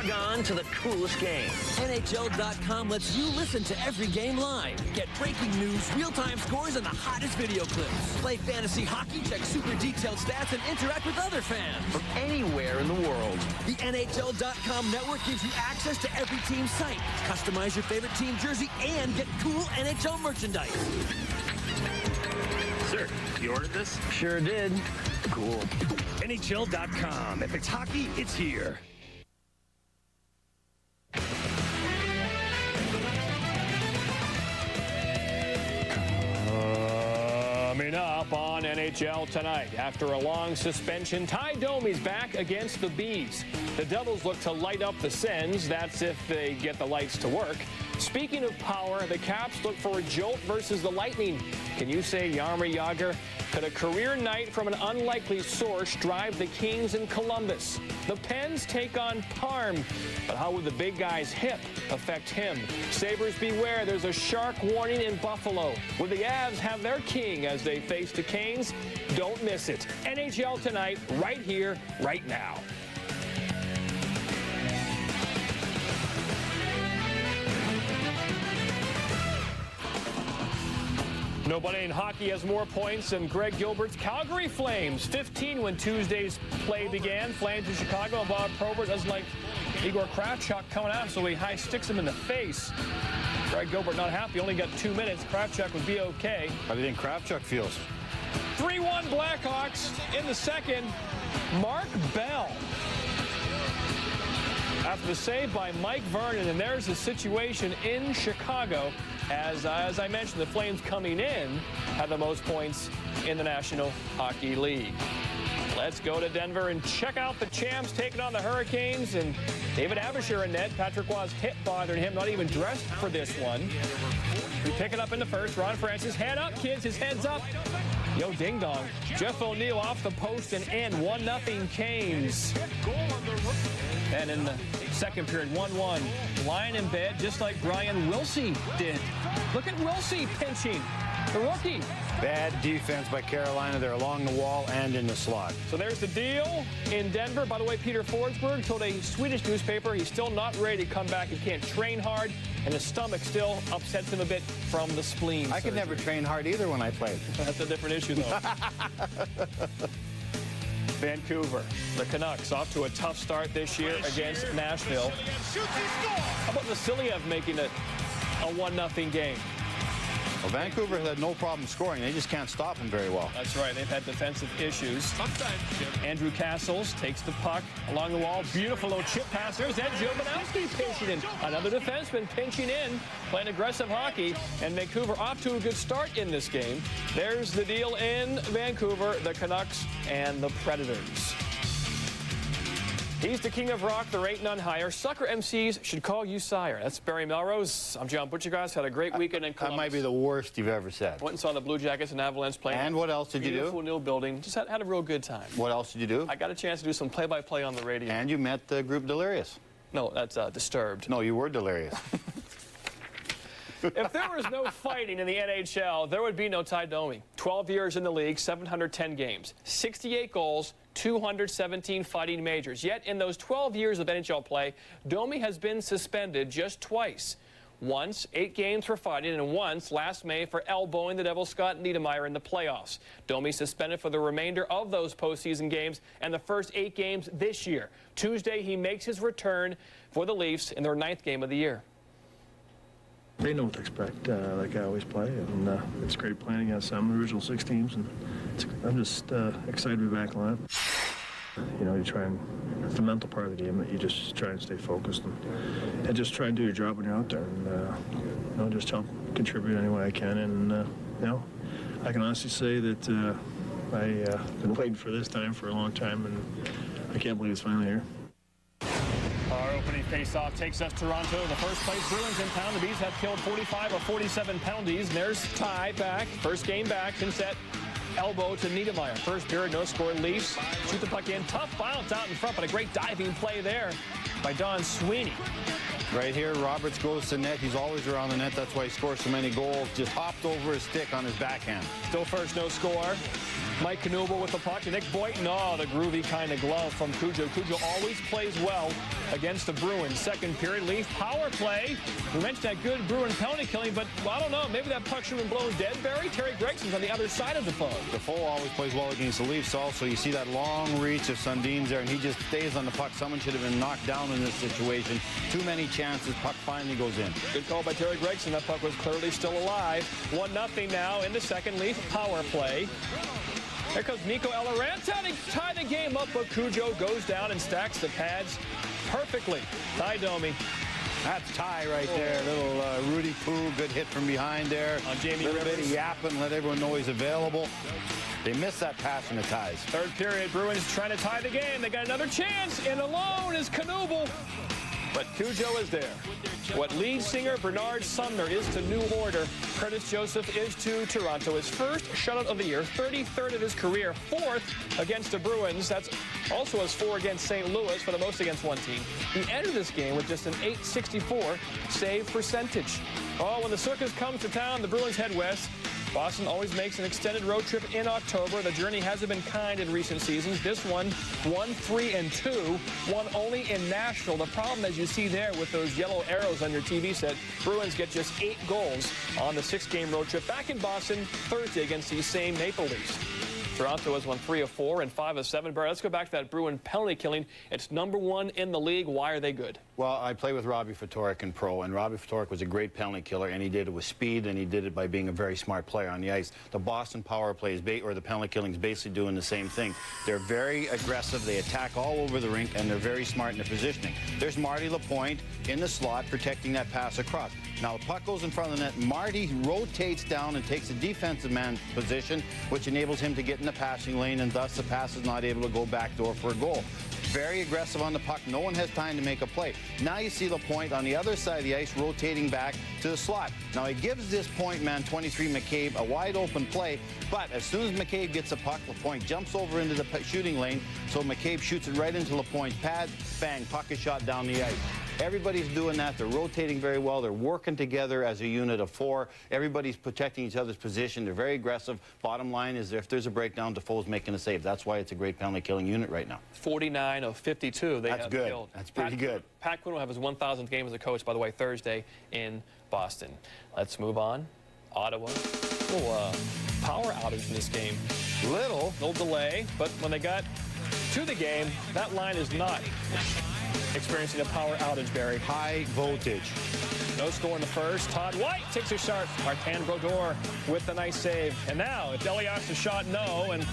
Log on to the coolest game. NHL.com lets you listen to every game live. Get breaking news, real-time scores, and the hottest video clips. Play fantasy hockey, check super detailed stats, and interact with other fans From anywhere in the world. The NHL.com network gives you access to every team's site. Customize your favorite team jersey and get cool NHL merchandise. Sir, you ordered this? Sure did. Cool. NHL.com. If it's hockey, it's here. Coming up on NHL Tonight. After a long suspension, Ty Domi's back against the Bees. The Devils look to light up the Sens. That's if they get the lights to work. Speaking of power, the Caps look for a jolt versus the Lightning. Can you say Jaromir Jagr? Could a career night from an unlikely source drive the Kings in Columbus? The Pens take on Parm, but how would the big guy's hip affect him? Sabres beware, there's a shark warning in Buffalo. Will the Avs have their king as they face the Canes? Don't miss it. NHL Tonight, right here, right now. Nobody in hockey has more points than Greg Gilbert's Calgary Flames. 15 when Tuesday's play began. Flames in Chicago. Bob Probert doesn't like Igor Kravchuk coming out, so he high sticks him in the face. Greg Gilbert not happy. Only got 2 minutes. Kravchuk would be okay. How do you think Kravchuk feels? 3-1 Blackhawks in the second. Mark Bell. After the save by Mike Vernon, and there's the situation in Chicago. As I mentioned, the Flames coming in have the most points in the National Hockey League. Let's go to Denver and check out the champs taking on the Hurricanes. And David Abisher in net. Patrick Waugh's hip bothering him, not even dressed for this one. We pick it up in the first. Ron Francis, head up, kids, his head's up. Yo, ding dong. Jeff O'Neill off the post and in. 1-0 Canes. And in the second period, 1-1. Lying in bed just like Brian Wilsey did. Look at Wilsey pinching, the rookie. Bad defense by Carolina. They're along the wall and in the slot. So there's the deal in Denver. By the way, Peter Forsberg told a Swedish newspaper he's still not ready to come back. He can't train hard, and his stomach still upsets him a bit from the spleen. I could never train hard either when I played. That's a different issue, though. Vancouver, the Canucks off to a tough start this year against Nashville. How about Vasiliev making it a 1-0 game? Well, Vancouver has had no problem scoring. They just can't stop him very well. That's right. They've had defensive issues. Andrew Castles takes the puck along the wall. Beautiful little chip pass. There's Ed Jovanovski pinching in. Another defenseman pinching in, playing aggressive hockey. And Vancouver off to a good start in this game. There's the deal in Vancouver, the Canucks and the Predators. He's the king of rock. There ain't none higher. Sucker MCs should call you sire. That's Barry Melrose. I'm John Butchergrass. Had a great weekend in Columbus. That might be the worst you've ever said. Went and saw the Blue Jackets and Avalanche play. And what else did you do? Beautiful new building. Just had a real good time. What else did you do? I got a chance to do some play-by-play on the radio. And you met the group Delirious. No, that's Disturbed. No, you were Delirious. If there was no fighting in the NHL, there would be no Ty Domi. 12 years in the league, 710 games, 68 goals, 217 fighting majors. Yet in those 12 years of NHL play, Domi has been suspended just twice. Once, 8 games for fighting, and once, last May, for elbowing the Devil Scott Niedermayer in the playoffs. Domi suspended for the remainder of those postseason games and the first 8 games this year. Tuesday, he makes his return for the Leafs in their 9th game of the year. They know what to expect, like I always play, and it's great playing against them, the original 6 teams, and I'm just excited to be back on it. You know, you try and, it's the mental part of the game that you just try and stay focused and just try and do your job when you're out there, and you know, just help contribute any way I can, and you know, I can honestly say that I've been waiting for this time for a long time, and I can't believe it's finally here. Our opening face-off takes us to Toronto. The first place Bruins in town. The Bees have killed 45 of 47 penalties. And there's Ty back. First game back since that elbow to Niedermayer. First period, no score. Leafs shoot the puck in. Tough bounce out in front, but a great diving play there by Don Sweeney. Right here, Roberts goes to net. He's always around the net. That's why he scores so many goals. Just hopped over his stick on his backhand. Still first, no score. Mike Knuble with the puck. Nick Boynton, oh, the groovy kind of glove from Cujo. Cujo always plays well against the Bruins. Second period, Leaf power play. We mentioned that good Bruin penalty killing, but well, I don't know. Maybe that puck should have been blown dead, Barry. Terry Gregson's on the other side of the phone. Defoe always plays well against the Leafs also. You see that long reach of Sundin's there, and he just stays on the puck. Someone should have been knocked down in this situation. Too many chances. Puck finally goes in. Good call by Terry Gregson. That puck was clearly still alive. 1-0 now in the second. Leaf power play. Here comes Nico Eloranta to tie the game up, but Cujo goes down and stacks the pads perfectly. Ty Domi. That's Ty right there. Little Rudy Poo, good hit from behind there. On Jamie Little Rivers. bit of yapping, let everyone know he's available. They missed that pass from the Ties. Third period, Bruins trying to tie the game. They got another chance, and alone is Knuble. But Cujo is there. What lead singer Bernard Sumner is to New Order, Curtis Joseph is to Toronto. His first shutout of the year, 33rd of his career, 4th against the Bruins. That's also his 4 against St. Louis for the most against one team. He entered this game with just an .864 save percentage. Oh, when the circus comes to town, the Bruins head west. Boston always makes an extended road trip in October. The journey hasn't been kind in recent seasons. This one, 1-3-2, won only in Nashville. The problem, as you see there with those yellow arrows on your TV set, Bruins get just 8 goals on the 6-game road trip back in Boston Thursday against these same Maple Leafs. Toronto has won 3 of 4 and 5 of 7. Barry, let's go back to that Bruin penalty killing. It's #1 in the league. Why are they good? Well, I play with Robbie Ftorek in pro, and Robbie Ftorek was a great penalty killer, and he did it with speed, and he did it by being a very smart player on the ice. The Boston power play is or the penalty killing is basically doing the same thing. They're very aggressive. They attack all over the rink, and they're very smart in their positioning. There's Marty Lapointe in the slot protecting that pass across. Now, the puck goes in front of the net. Marty rotates down and takes a defensive man position, which enables him to get in the passing lane, and thus the pass is not able to go backdoor for a goal. Very aggressive on the puck. No one has time to make a play. Now you see Lapointe on the other side of the ice rotating back to the slot. Now he gives this point man, 23 McCabe, a wide open play, but as soon as McCabe gets the puck, Lapointe jumps over into the shooting lane, so McCabe shoots it right into Lapointe's pad. Bang, puck is shot down the ice. Everybody's doing that. They're rotating very well. They're working together as a unit of 4. Everybody's protecting each other's position. They're very aggressive. Bottom line is if there's a breakdown, Defoe's making a save. That's why it's a great penalty killing unit right now. 49 of 52 they have killed. That's pretty good. Pat Quinn will have his 1,000th game as a coach, by the way, Thursday in Boston. Let's move on. Ottawa. Little power outage in this game. Little delay, but when they got to the game, that line is not experiencing a power outage, Barry. High voltage. No score in the first. Todd White takes a shot. Martin Brodeur with the nice save. And now, if Elias' shot, no, and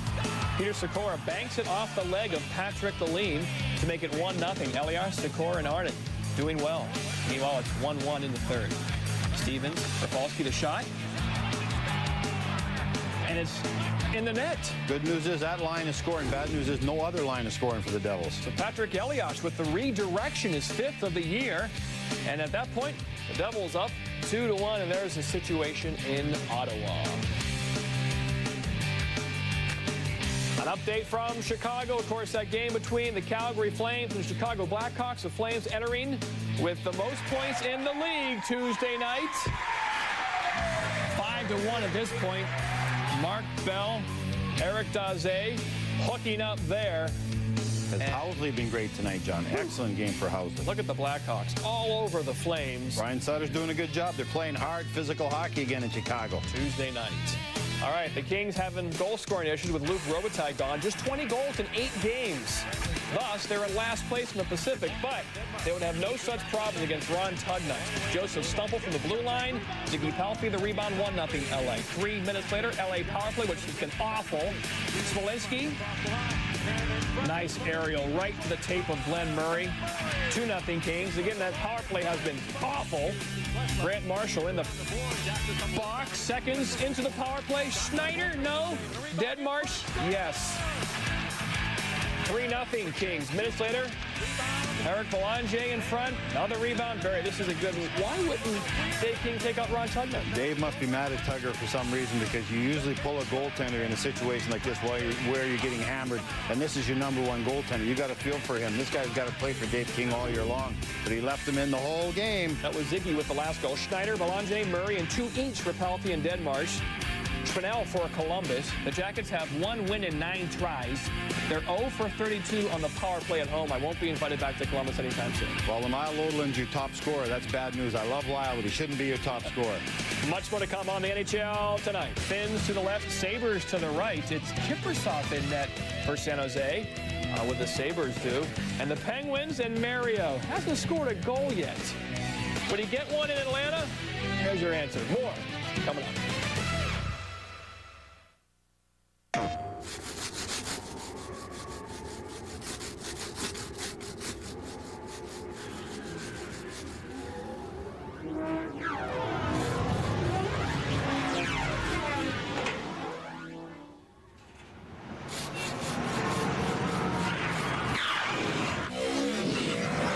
Peter Sikora banks it off the leg of Patrick Lalime to make it 1-0. Elias, Sikora, and Arnott doing well. Meanwhile, it's 1-1 in the third. Stevens, Rafalski, the shot. And it's in the net. Good news is that line is scoring. Bad news is no other line is scoring for the Devils. So Patrick Elias with the redirection is 5th of the year. And at that point, the Devils up 2-1, and there's a situation in Ottawa. An update from Chicago. Of course, that game between the Calgary Flames and the Chicago Blackhawks. The Flames entering with the most points in the league Tuesday night. 5-1 at this point. Mark Bell, Eric Daze hooking up there. Has Housley been great tonight, John? Excellent game for Housley. Look at the Blackhawks all over the Flames. Brian Sutter's doing a good job. They're playing hard, physical hockey again in Chicago. Tuesday night. All right, the Kings having goal-scoring issues with Luke Robitaille gone. Just 20 goals in 8 games. Thus, they're in last place in the Pacific, but they would have no such problems against Ron Tugnutt. Joseph Stumple from the blue line. Ziggy Palffy, the rebound, 1-0 L.A. 3 minutes later, L.A. power play, which has been awful. Smolinski, nice aerial right to the tape of Glenn Murray. 2-0 Kings. Again, that power play has been awful. Grant Marshall in the box, seconds into the power play. Schneider, no. Deadmarsh, yes. 3-0 Kings. Minutes later, Eric Belanger in front. Another rebound. Barry, this is a good one. Why wouldn't Dave King take out Ron Tugnutt? Dave must be mad at Tugger for some reason, because you usually pull a goaltender in a situation like this where you're getting hammered, and this is your #1 goaltender. You got to feel for him. This guy's got to play for Dave King all year long, but he left him in the whole game. That was Ziggy with the last goal. Schneider, Belanger, Murray, and 2 each for Palffy and Deadmarsh. Trinnell for Columbus. The Jackets have 1 win in 9 tries. They're 0 for 32 on the power play at home. I won't be invited back to Columbus anytime soon. Well, when Lyle Lodeland's your top scorer, that's bad news. I love Lyle, but he shouldn't be your top scorer. Much more to come on the NHL tonight. Finns to the left, Sabres to the right. It's Kiprusoff in net for San Jose. What the Sabres do. And the Penguins and Mario hasn't scored a goal yet. Would he get one in Atlanta? Here's your answer. More coming up.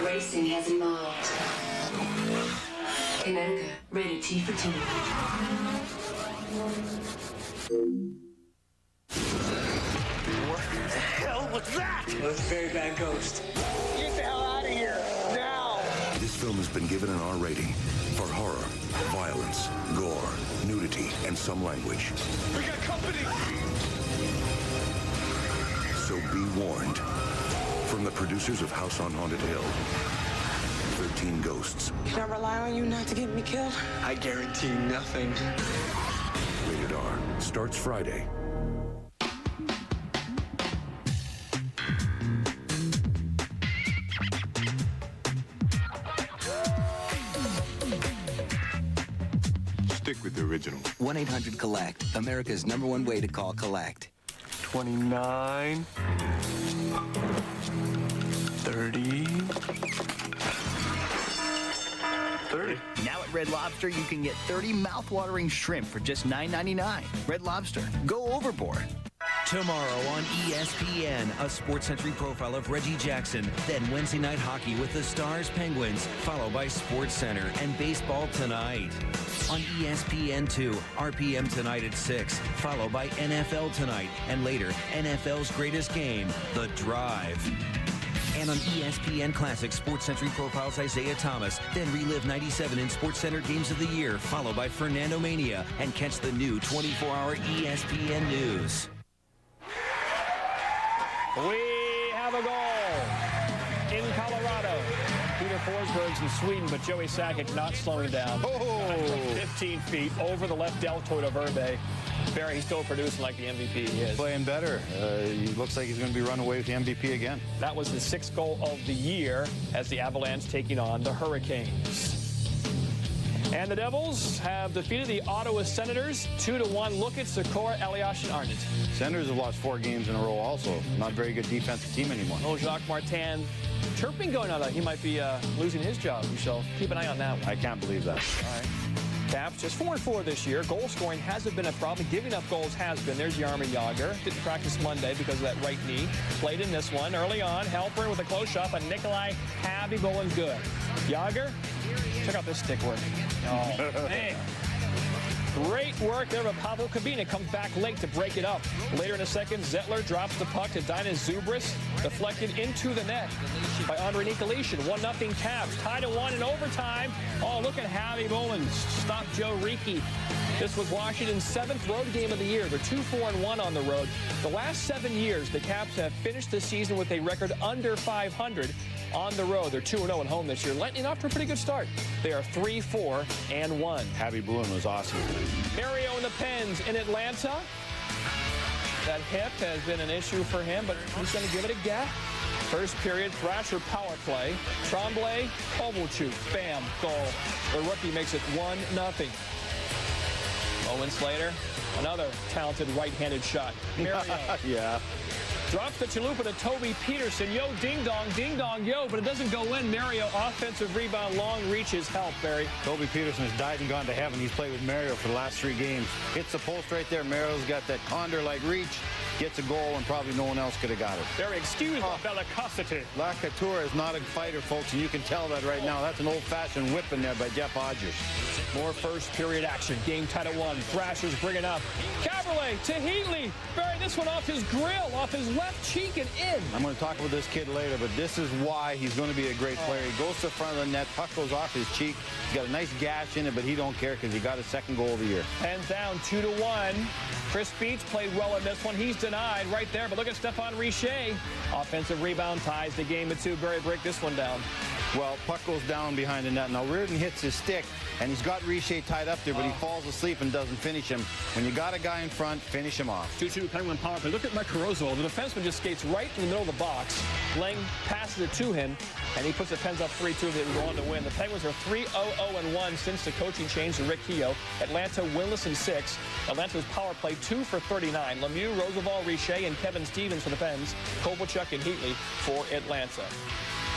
Racing has evolved. Connecticut, rated T for T. What the hell was that? It was a very bad ghost. Get the hell out of here, now! This film has been given an R rating for horror, violence, gore, nudity, and some language. We got company! So be warned. From the producers of House on Haunted Hill, 13 Ghosts. Can I rely on you not to get me killed? I guarantee nothing. Rated R. Starts Friday. Stick with the original. 1-800-COLLECT. America's #1 way to call collect. 29. 30. 30. Now at Red Lobster, you can get 30 mouth-watering shrimp for just $9.99. Red Lobster, go overboard. Tomorrow on ESPN, a sports-centric profile of Reggie Jackson. Then Wednesday night hockey with the Stars Penguins, followed by Sports Center and Baseball Tonight. On ESPN2, RPM Tonight at 6, followed by NFL Tonight, and later, NFL's greatest game, The Drive. And on ESPN Classic, sports-centric profiles Isaiah Thomas. Then relive 97 in SportsCenter Games of the Year, followed by Fernando Mania, and catch the new 24-hour ESPN News. We have a goal in Colorado. Peter Forsberg's in Sweden, but Joey Sakic not slowing down. From 15 feet over the left deltoid of Verbe. Barry, he's still producing like the MVP he is. Playing better. He looks like he's going to be running away with the MVP again. That was the 6th goal of the year as the Avalanche taking on the Hurricanes. And the Devils have defeated the Ottawa Senators 2-1. Look at Sakura, Elias, and Arnott. Senators have lost 4 games in a row also. Not a very good defensive team anymore. Oh, Jacques Martin. Chirping going on that he might be losing his job. We shall keep an eye on that one. I can't believe that. All right. Caps just 4-4 this year. Goal scoring hasn't been a problem. Giving up goals has been. There's Jaromir Jagr. Didn't practice Monday because of that right knee. Played in this one early on. Helper with a close shot, but Nikolai Habibulin good. Jagr, check out this stick work. Oh, man. Great work there, but Pavel Kabina comes back late to break it up. Later in the second, Zettler drops the puck to Dinas Zubris, deflected into the net by Andrei Nikolitin. 1-0 Caps, tied at 1 in overtime. Oh, look at Javi Mullins stop Joe Ricci. This was Washington's 7th road game of the year. They're 2-4-1 on the road. The last 7 years, the Caps have finished the season with a record under 500 on the road. They're 2-0 at home this year, letting off to a pretty good start. They are 3-4-1. Javi Bulin was awesome. Mario and the Pens in Atlanta. That hip has been an issue for him, but he's going to give it a gap. First period, Thrasher power play. Tremblay, Kovalchuk, bam, goal. The rookie makes it 1-0. Moments later, another talented right-handed shot. Mario. Yeah. Drops the chalupa to Toby Peterson. Yo, ding dong, yo, but it doesn't go in. Mario, offensive rebound, long reaches, help, Barry. Toby Peterson has died and gone to heaven. He's played with Mario for the last 3 games. Hits the post right there. Mario's got that condor-like reach. Gets a goal, and probably no one else could have got it. Barry, excuse me, bellicosity. Lacouture is not a fighter, folks, and you can tell that right now. That's an old-fashioned whip in there by Jeff Hodges. More first period action. Game tied at 1. Thrashers bring it up. overlay to Heatley. Barry, this one off his grill, off his left cheek and in. I'm going to talk about this kid later, but this is why he's going to be a great player. He goes to the front of the net, puck goes off his cheek. He's got a nice gash in it, but he don't care because he got his second goal of the year. Pens down 2-1. Chris Beach played well in this one. He's denied right there, but look at Stephane Richer. Offensive rebound ties the game at 2. Barry, break this one down. Well, puck goes down behind the net. Now, Reardon hits his stick, and he's got Richer tied up there, but he falls asleep and doesn't finish him. When you got a guy in front, finish him off. 2-2 Penguin power play. Look at Mike Caruso. The defenseman just skates right in the middle of the box. Lang passes it to him, and he puts the Pens up 3-2. They go on to win. The Penguins are 3-0-0-1 since the coaching change to Rick Keogh. Atlanta winless in 6. Atlanta's power play 2 for 39. Lemieux, Roosevelt, Richer, and Kevin Stevens for the Pens. Kovalchuk and Heatley for Atlanta.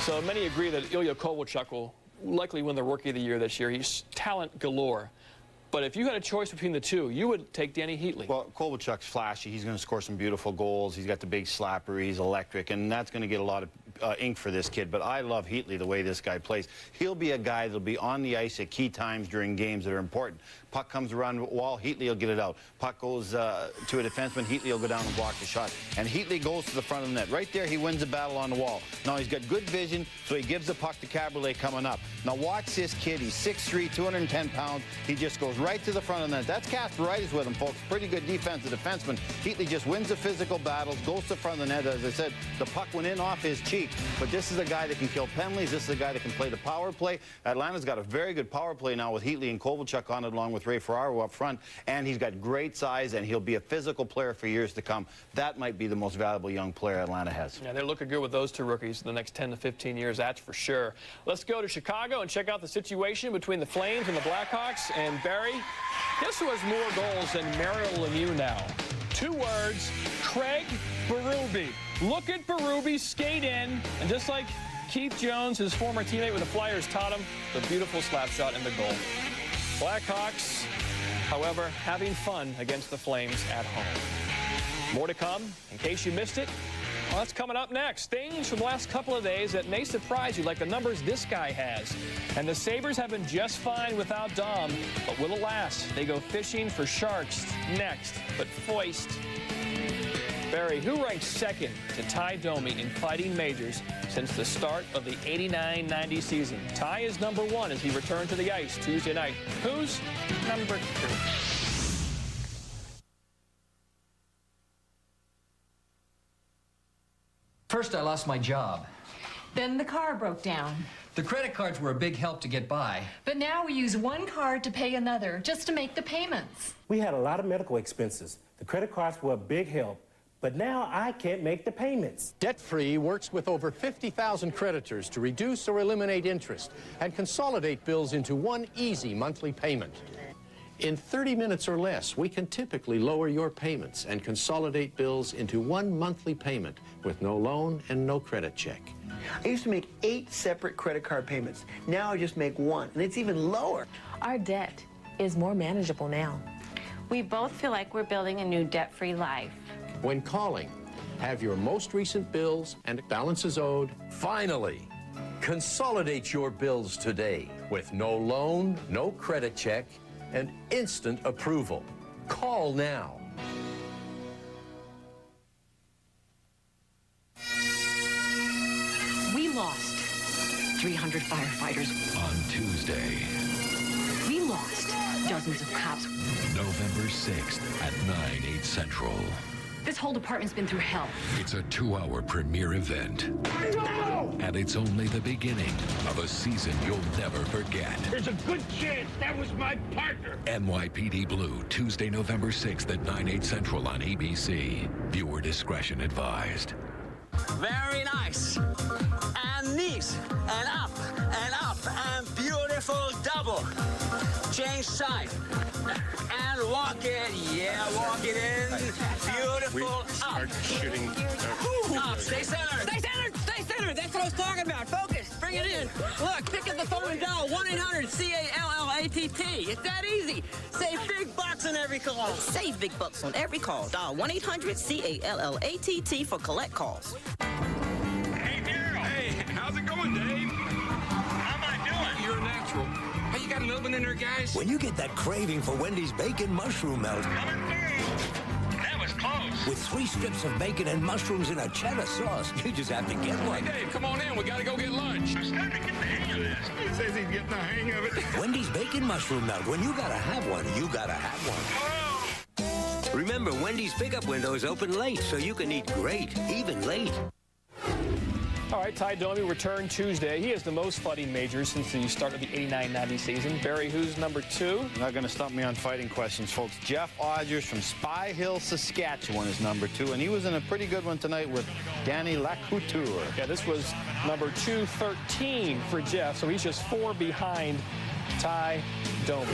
So many agree that Ilya Kovalchuk will likely win the Rookie of the Year this year. He's talent galore. But if you had a choice between the two, you would take Danny Heatley. Well, Kovalchuk's flashy. He's going to score some beautiful goals. He's got the big slapper. He's electric, and that's going to get a lot of ink for this kid. But I love Heatley, the way this guy plays. He'll be a guy that'll be on the ice at key times during games that are important. Puck comes around the wall, Heatley will get it out. Puck goes to a defenseman, Heatley will go down and block the shot. And Heatley goes to the front of the net. Right there, he wins the battle on the wall. Now, he's got good vision, so he gives the puck to Caberlet coming up. Now, watch this kid. He's 6'3", 210 pounds. He just goes right to the front of the net. That's Kasparaitis with him, folks. Pretty good defensive defenseman. Heatley just wins the physical battles, goes to the front of the net. As I said, the puck went in off his cheek. But this is a guy that can kill penalties. This is a guy that can play the power play. Atlanta's got a very good power play now with Heatley and Kovalchuk on it, along with Ray Ferraro up front. And he's got great size, and he'll be a physical player for years to come. That might be the most valuable young player Atlanta has. Yeah, they're looking good with those two rookies in the next 10 to 15 years, that's for sure. Let's go to Chicago and check out the situation between the Flames and the Blackhawks. And Barry, guess who has more goals than Mario Lemieux now? 2 words, Craig Berube. Look at Berube skate in, and just like Keith Jones, his former teammate with the Flyers, taught him, the beautiful slap shot and the goal. Blackhawks, however, having fun against the Flames at home. More to come. In case you missed it, well, that's coming up next. Things from the last couple of days that may surprise you, like the numbers this guy has. And the Sabres have been just fine without Dom, but will it last? They go fishing for sharks next. But Foist, Barry, who ranks second to Ty Domi in fighting majors since the start of the 89-90 season? Ty is number 1 as he returned to the ice Tuesday night. Who's number 2? First, I lost my job. Then the car broke down. The credit cards were a big help to get by. But now we use one card to pay another, just to make the payments. We had a lot of medical expenses. The credit cards were a big help. But now I can't make the payments. Debt-Free works with over 50,000 creditors to reduce or eliminate interest and consolidate bills into one easy monthly payment. In 30 minutes or less, we can typically lower your payments and consolidate bills into one monthly payment with no loan and no credit check. I used to make 8 separate credit card payments. Now I just make 1, and it's even lower. Our debt is more manageable now. We both feel like we're building a new debt-free life. When calling, have your most recent bills and balances owed. Finally, consolidate your bills today with no loan, no credit check, and instant approval. Call now. We lost 300 firefighters. On Tuesday. We lost dozens of cops. November 6th at 9/8 Central. This whole department's been through hell. It's a 2-hour premiere event. No! And it's only the beginning of a season you'll never forget. There's a good chance that was my partner. NYPD Blue, Tuesday, November 6th at 9/8 Central on ABC. Viewer discretion advised. Very nice. And neat. And up. And up. And beautiful double. Change side. And walk it. Yeah, walk it in. Beautiful. Start up. shooting. Up. Stay centered. Stay centered. Stay centered. That's what I was talking about. Focus. Bring it in. Look, pick up the phone and dial 1-800-CALLATT. It's that easy. Save big bucks on every call. Save big bucks on every call. Dial 1-800-CALLATT for collect calls. Hey, Daryl. Hey, how's it going, Dave? How am I doing? You're a natural. Hey, you got an oven in there, guys? When you get that craving for Wendy's bacon mushroom melt, With 3 strips of bacon and mushrooms in a cheddar sauce, you just have to get one. Hey, Dave, come on in. We got to go get lunch. I'm starting to get the hang of this. He says he's getting the hang of it. Wendy's Bacon Mushroom Melt. When you got to have one, you got to have one. Remember, Wendy's pickup windows open late, so you can eat great, even late. All right, Ty Domi returned Tuesday. He has the most fighting majors since the start of the 89-90 season. Barry, who's number 2? You're not going to stump me on fighting questions, folks. Jeff Odgers from Spy Hill, Saskatchewan is number 2, and he was in a pretty good one tonight with Danny Lacouture. Yeah, this was number 213 for Jeff, so he's just 4 behind Ty Domi.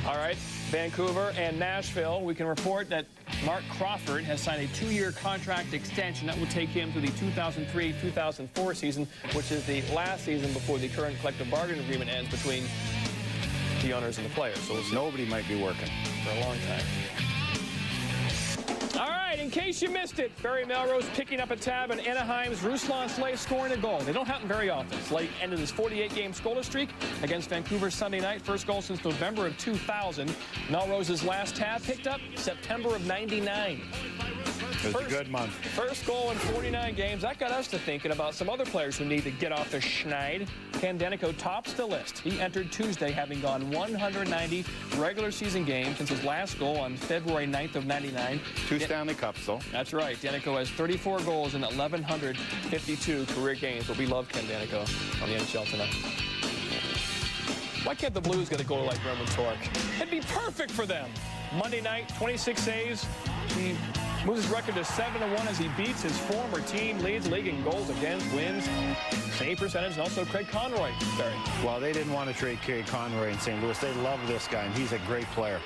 All right, Vancouver and Nashville, we can report that Mark Crawford has signed a 2-year contract extension that will take him to the 2003-2004 season, which is the last season before the current collective bargaining agreement ends between the owners and the players. So nobody might be working for a long time. All right, in case you missed it, Barry Melrose picking up a tab on Anaheim's Ruslan Slay scoring a goal. They don't happen very often. Slay ended his 48-game scoreless streak against Vancouver Sunday night. First goal since November of 2000. Melrose's last tab picked up September of 99. It was a good month. First goal in 49 games. That got us to thinking about some other players who need to get off the schneid. Ken Denico tops the list. He entered Tuesday having gone 190 regular season games since his last goal on February 9th of 99. 2 Stanley Cups, though. That's right. Denico has 34 goals in 1,152 career games, but we love Ken Denico on the NHL tonight. Why can't the Blues get a goal like Roman Torque? It'd be perfect for them. Monday night, 26 saves. He moves his record to 7-1 as he beats his former team, leads the league in goals against, wins, save percentage, and also Craig Conroy. Barry. Well, they didn't want to trade Craig Conroy in St. Louis. They love this guy, and he's a great player.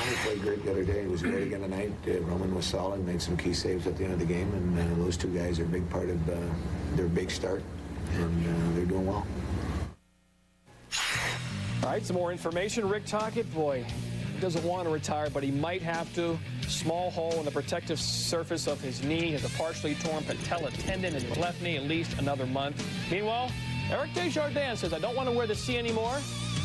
He played great the other day. He was great again tonight. Roman was solid, made some key saves at the end of the game, and those 2 guys are a big part of their big start, and they're doing well. All right, some more information. Rick Tocchet, boy, doesn't want to retire, but he might have to. Small hole in the protective surface of his knee. Has a partially torn patella tendon in his left knee, at least another month. Meanwhile, Eric Desjardins says, I don't want to wear the C anymore.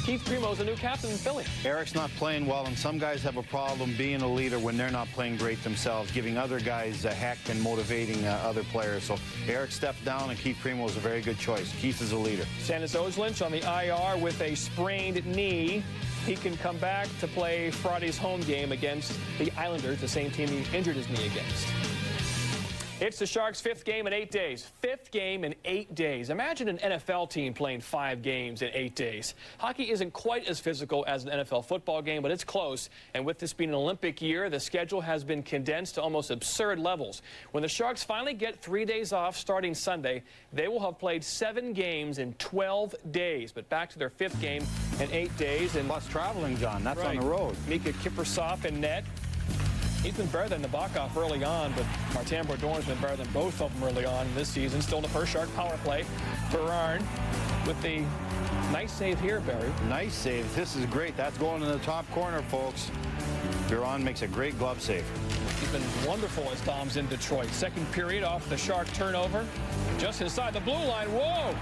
Keith Primo's the new captain in Philly. Eric's not playing well, and some guys have a problem being a leader when they're not playing great themselves, giving other guys a heck and motivating other players. So Eric stepped down, and Keith Primo is a very good choice. Keith is a leader. Sandis Oslynch on the IR with a sprained knee. He can come back to play Friday's home game against the Islanders, the same team he injured his knee against. It's the Sharks' 5th game in 8 days. 5th game in 8 days. Imagine an NFL team playing 5 games in 8 days. Hockey isn't quite as physical as an NFL football game, but it's close. And with this being an Olympic year, the schedule has been condensed to almost absurd levels. When the Sharks finally get 3 days off starting Sunday, they will have played 7 games in 12 days. But back to their 5th game in 8 days. And plus traveling, John. That's right. On the road. Mika Kiprusoff in net. He's been better than Nabokov early on, but Martin Brodor's been better than both of them early on this season. Still in the first Shark power play. Berarn with the nice save here, Barry. Nice save. This is great. That's going in the top corner, folks. Berarn makes a great glove save. He's been wonderful as Dom's in Detroit. Second period off the Shark turnover. Just inside the blue line. Whoa!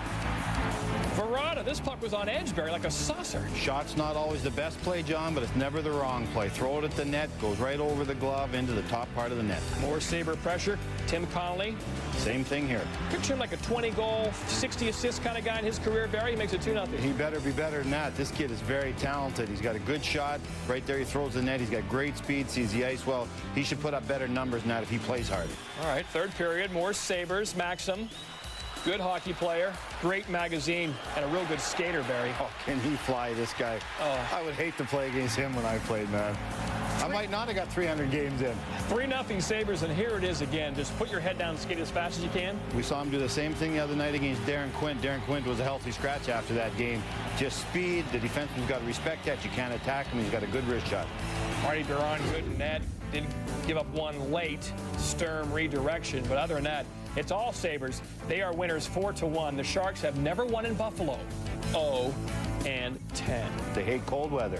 Verada, this puck was on edge, Barry, like a saucer. Shot's not always the best play, John, but it's never the wrong play. Throw it at the net, goes right over the glove into the top part of the net. More Sabre pressure. Tim Connolly. Same thing here. Picture him like a 20-goal, 60-assist kind of guy in his career, Barry. He makes it 2-0. He better be better than that. This kid is very talented. He's got a good shot. Right there, he throws the net. He's got great speed, sees the ice well. He should put up better numbers than that if he plays hard. All right, third period, more Sabres. Maxim. Good hockey player, great magazine, and a real good skater, Barry. Oh, can he fly, this guy? Oh. I would hate to play against him when I played, man. I might not have got 300 games in. 3-0 Sabres, and here it is again. Just put your head down and skate as fast as you can. We saw him do the same thing the other night against Darren Quint. Darren Quint was a healthy scratch after that game. Just speed. The defenseman's got to respect that. You can't attack him. He's got a good wrist shot. Marty Biron, good in net. Didn't give up one late Sturm redirection, but other than that, it's all Sabres. They are winners 4-1. The Sharks have never won in Buffalo. 0-10. They hate cold weather.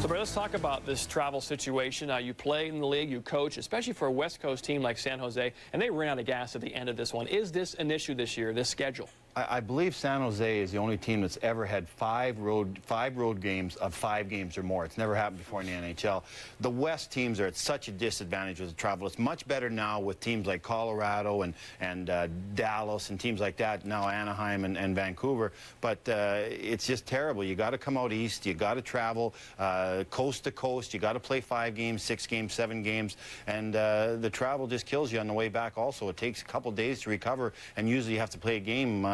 So, let's talk about this travel situation. You play in the league, you coach, especially for a West Coast team like San Jose, and they ran out of gas at the end of this one. Is this an issue this year, this schedule? I believe San Jose is the only team that's ever had five road games of 5 games or more. It's never happened before in the NHL. The West teams are at such a disadvantage with the travel. It's much better now with teams like Colorado and Dallas and teams like that, now Anaheim and Vancouver. But it's just terrible. You got to come out east. You got to travel coast to coast. You got to play 5 games, 6 games, 7 games. And the travel just kills you on the way back also. It takes a couple days to recover, and usually you have to play a game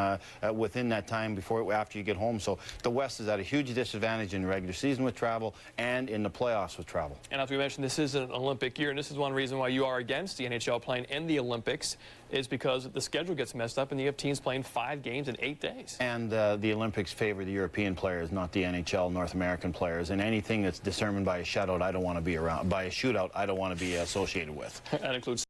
within that time after you get home. So the West is at a huge disadvantage in the regular season with travel and in the playoffs with travel. And as we mentioned, this is an Olympic year, and this is one reason why you are against the NHL playing in the Olympics, is because the schedule gets messed up and you have teams playing 5 games in 8 days. And the Olympics favor the European players, not the NHL North American players. And anything that's determined by a shutout, I don't want to be around. By a shootout, I don't want to be associated with. That includes